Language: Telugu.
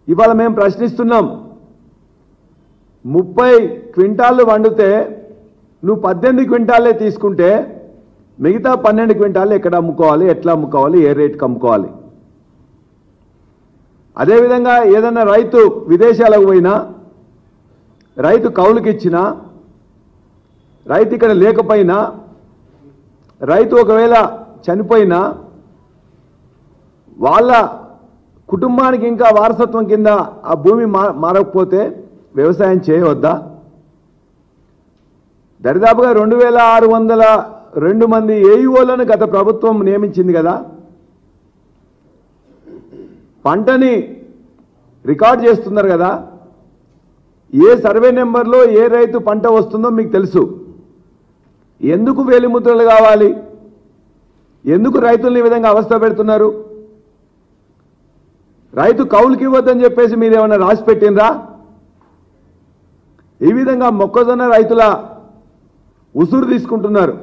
ఇవాళ మేము ప్రశ్నిస్తున్నాం 30 క్వింటాళ్ళు వండితే నువ్వు 18 క్వింటాలే తీసుకుంటే మిగతా 12 క్వింటాలు ఎక్కడ అమ్ముకోవాలి, ఎట్లా అమ్ముకోవాలి, ఏ రేటుకి అమ్ముకోవాలి? అదేవిధంగా ఏదైనా రైతు విదేశాలకు పోయినా, రైతు కౌలుకి ఇచ్చినా, రైతు ఇక్కడ లేకపోయినా, రైతు ఒకవేళ చనిపోయినా వాళ్ళ కుటుంబానికి ఇంకా వారసత్వం కింద ఆ భూమి మారకపోతే వ్యవసాయం చేయవద్దా? దరిదాపుగా 2602 మంది ఏఈఓలను గత ప్రభుత్వం నియమించింది కదా. పంటని రికార్డ్ చేస్తున్నారు కదా. ఏ సర్వే నెంబర్లో ఏ రైతు పంట వస్తుందో మీకు తెలుసు. ఎందుకు వేలిముద్రలు కావాలి? ఎందుకు రైతుల్ని ఈ విధంగా అవస్థ పెడుతున్నారు? రైతు కౌలుకి ఇవ్వద్దని చెప్పేసి మీరు ఏమైనా రాసి పెట్టినరా? ఈ విధంగా మొక్కజొన్న రైతుల ఉసురు తీసుకుంటున్నారు.